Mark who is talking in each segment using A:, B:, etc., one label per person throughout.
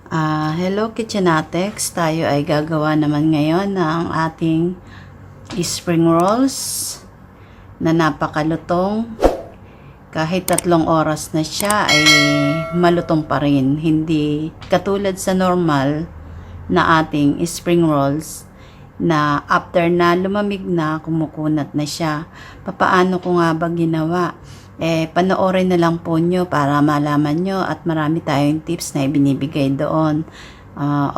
A: Hello Kitchenatics, tayo ay gagawa naman ngayon ng ating spring rolls na napakalutong. Kahit 3 oras na siya ay malutong pa rin. Hindi katulad sa normal na ating spring rolls na after na lumamig na, kumukunat na siya. Papaano ko nga ba ginawa? Panoorin na lang po nyo para malaman nyo at marami tayong tips na ibinibigay doon.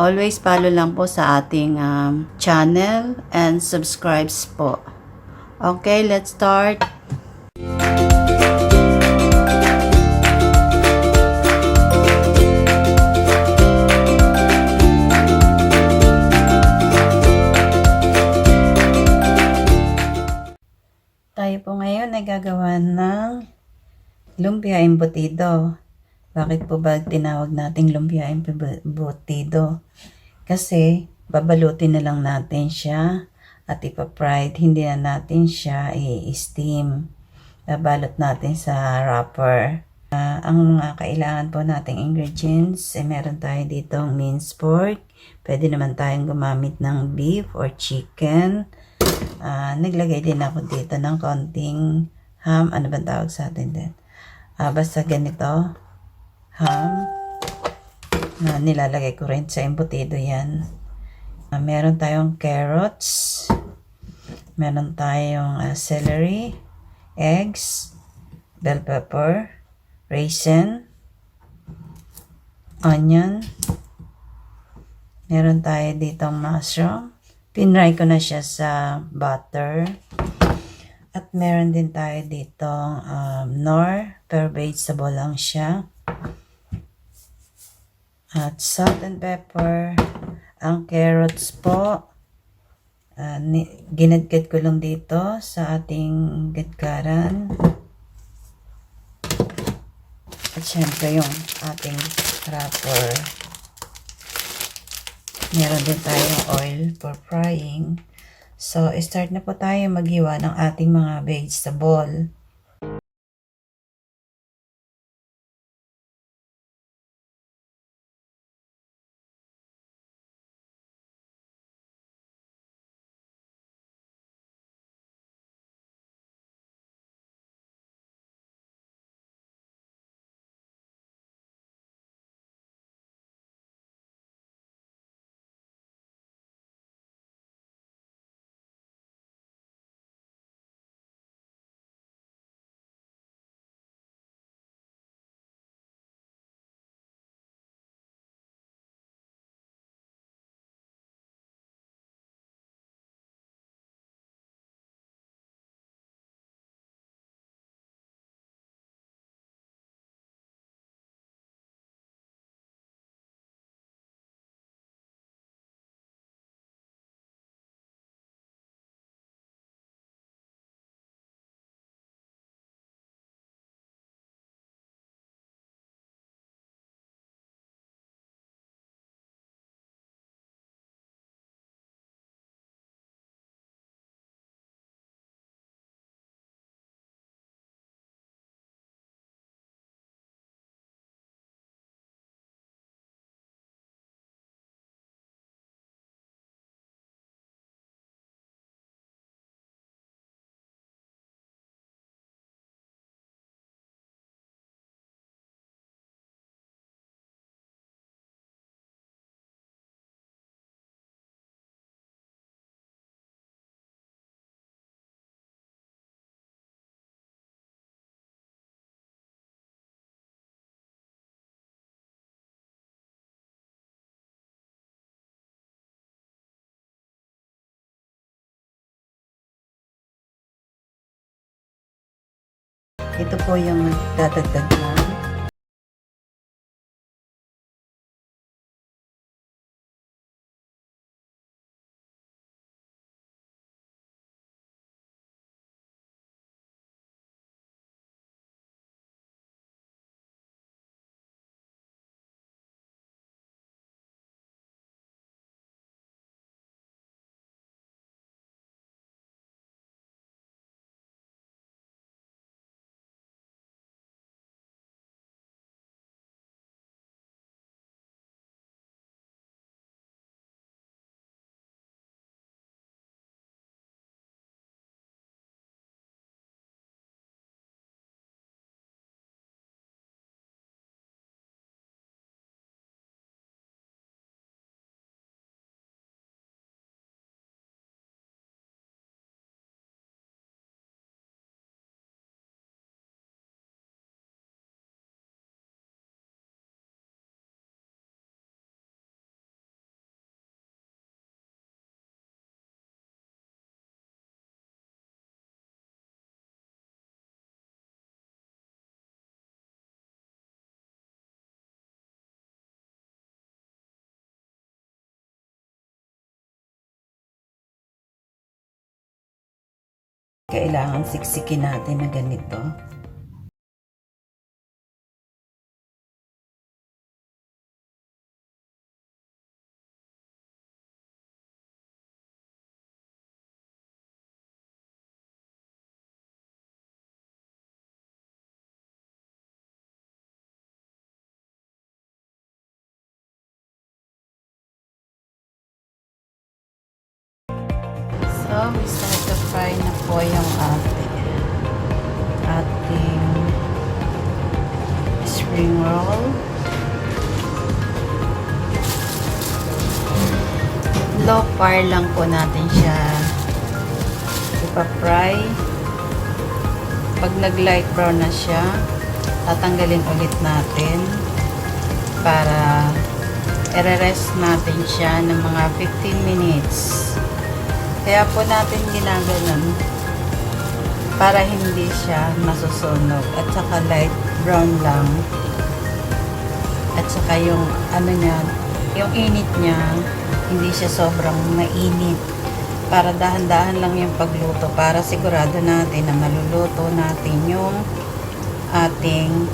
A: Always follow lang po sa ating channel and subscribes po. Okay, let's start. Tayo po ngayon ay gagawa ng lumpia embutido. Bakit po ba tinawag nating lumpia embutido? Kasi babalutin na lang natin siya at ipa-fried. Hindi na natin siya i-steam. Babalot natin sa wrapper. Ang mga kailangan po nating ingredients, meron tayo ditong minced pork. Pwede naman tayong gumamit ng beef or chicken. Naglagay din ako dito ng konting ham. Ano ba tawag sa atin din? Basta ganito. Ham. Nilalagay ko rin sa embutido yan. Meron tayong carrots. Meron tayong celery. Eggs. Bell pepper. Raisin. Onion. Meron tayo ditong mushroom. Pinry ko na siya sa butter. At meron din tayo ditong nor, pero vegetable lang siya. At salt and pepper. Ang carrots po, ginadgad ko lang dito sa ating gadgaran. At syempre yung ating wrapper. Meron din tayong oil for frying. So, start na po tayo maghiwa ng ating mga vegetable. Ito po yung dadagdag na kailangan siksikin natin na ganito. So, we start to fry na po yung ating spring roll. Low fire lang po natin siya ipa-fry. Pag nag-light brown na siya, tatanggalin ulit natin para i-rest natin siya ng mga 15 minutes. Kaya po natin ginaganon para hindi siya masusunog at saka light brown lang at saka yung niya, yung init niya hindi siya sobrang mainit, para dahan-dahan lang yung pagluto para sigurado natin na maluluto natin yung ating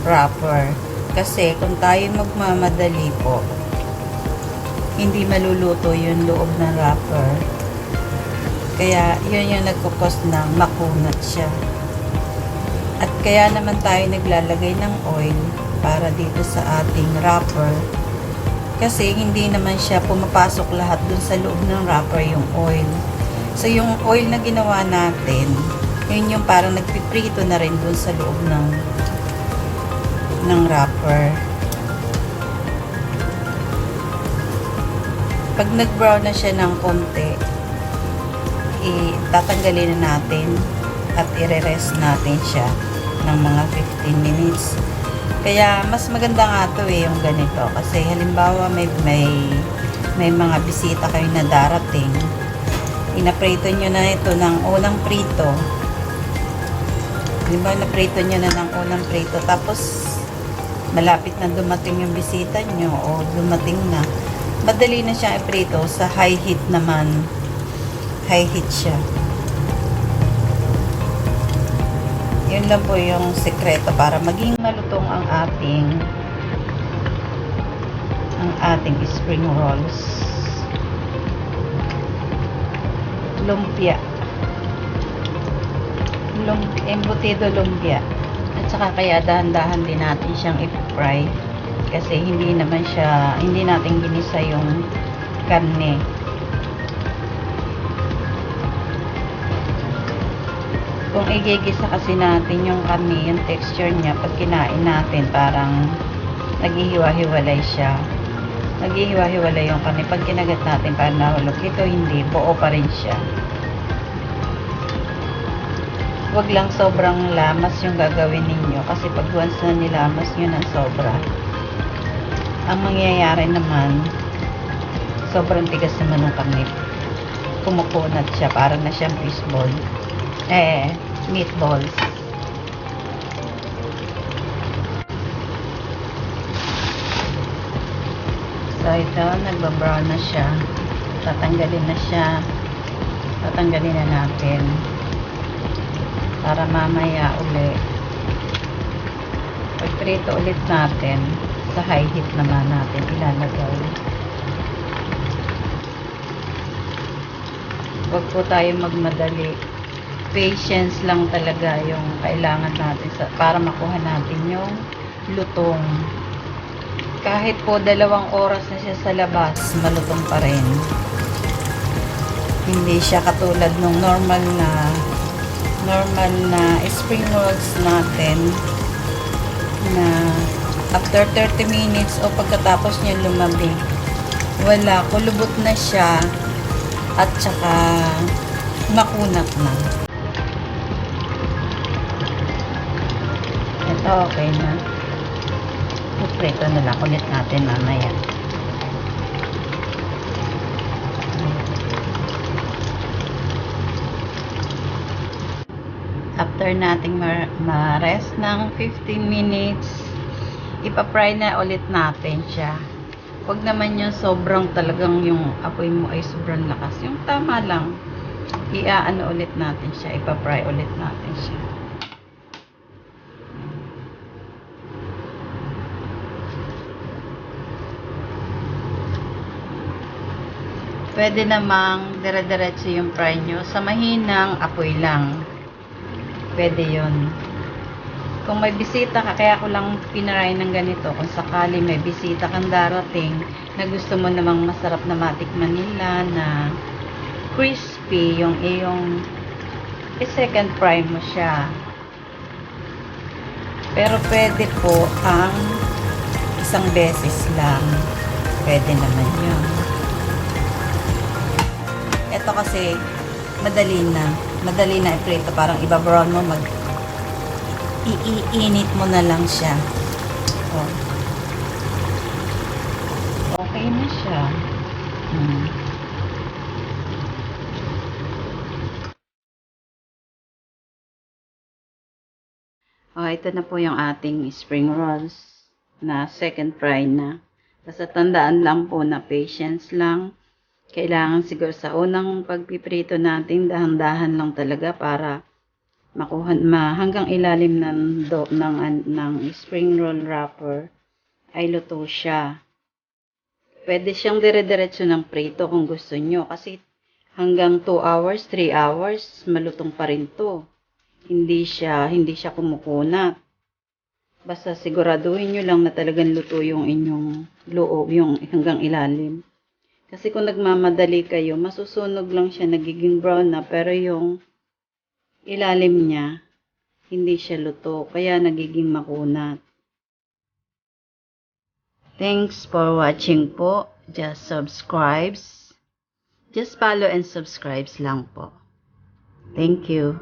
A: wrapper. Kasi kung tayo magmamadali po, hindi maluluto yung loob ng wrapper. Kaya, yun yung nagkukos ng makunat siya. At kaya naman tayo naglalagay ng oil para dito sa ating wrapper. Kasi hindi naman siya pumapasok lahat dun sa loob ng wrapper yung oil. So, yung oil na ginawa natin, yun yung parang nagpiprito na rin dun sa loob ng wrapper. Pag nag-brown na siya ng konti, tatanggalin na natin at i-rest natin siya ng mga 15 minutes. Kaya mas maganda nga ito yung ganito, kasi halimbawa may mga bisita kayo na darating, inaprito nyo na ito ng unang prito. Halimbawa naprito nyo na ng unang prito, tapos malapit na dumating yung bisita nyo o dumating na, madali na siya iprito sa high heat naman. High heat siya. Yun lang po yung sekreto para maging malutong ang ating spring rolls. Lumpia. Embutido lumpia. At saka kaya dahan-dahan din natin siyang i-fry kasi hindi natin ginisa yung karne. Kung igigisa kasi natin yung karne, yung texture niya, pag kinain natin, parang naghihiwa-hiwalay siya. Naghihiwa-hiwalay yung karne. Pag kinagat natin, parang nahulog. Ito hindi, buo pa rin siya. Huwag lang sobrang lamas yung gagawin ninyo. Kasi pag once na nilamas nyo ng sobra, ang mangyayari naman, sobrang tigas naman ng karne. Kumukunat siya, parang na siyang fishball. Meatballs. So ito, nagbabrown na siya. Tatanggalin na natin para mamaya uli pagprito ulit natin sa high heat naman natin ilalagay. Huwag po tayo magmadali. Patience lang talaga yung kailangan natin para makuha natin yung lutong. Kahit po 2 oras na siya sa labas, malutong pa rin. Hindi siya katulad ng normal na spring rolls natin na after 30 minutes o pagkatapos niya lumambing, wala, kulubot na siya at saka makunat na. Ito okay na. Puprito na lang ulit natin mamaya. After nating ma-rest ng 15 minutes, ipa-fry na ulit natin siya. Huwag naman yung sobrang talagang yung apoy mo ay sobrang lakas. Yung tama lang. Iaano ulit natin siya, ipa-fry ulit natin siya. Pwede namang dire-diretso yung fry nyo sa mahinang apoy lang. Pwede yun. Kung may bisita ka, kaya ko lang pinaray ng ganito. Kung sakali may bisita kang darating na gusto mo namang masarap na matikman nila na crispy yung iyong second fry mo siya. Pero pwede po ang isang beses lang. Pwede naman yun. Ito kasi madali na i-prito. Parang iba-brown mo, iinit mo na lang siya. Oh. Okay na siya. Oh, ito na po yung ating spring rolls na second fry na. Basta tandaan lang po na patience lang. Kailangan siguro sa unang pagpiprito natin, dahan-dahan lang talaga para makuha hanggang ilalim ng spring roll wrapper ay luto siya. Pwede siyang dire-diretso ng prito kung gusto nyo kasi hanggang 2 hours, 3 hours malutong pa rin to. Hindi siya kumukunat. Basta siguraduhin nyo lang na talagang luto yung inyong loob, yung hanggang ilalim. Kasi kung nagmamadali kayo, masusunog lang siya, nagiging brown na, pero yung ilalim niya, hindi siya luto, kaya nagiging makunat. Thanks for watching po. Just subscribes. Just follow and subscribes lang po. Thank you.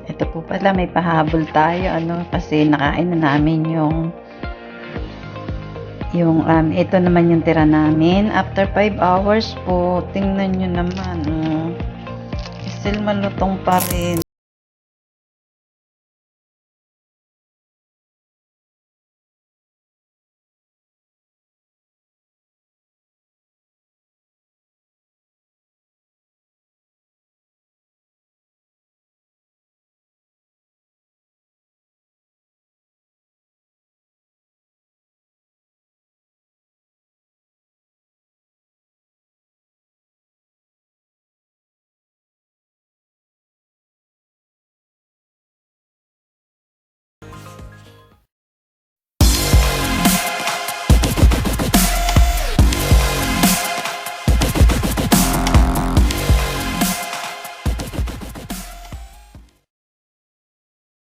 A: Ito po pala, may pahabol tayo, kasi nakain na namin ito naman yung tira namin. After 5 hours po, tingnan nyo naman, still malutong pa rin.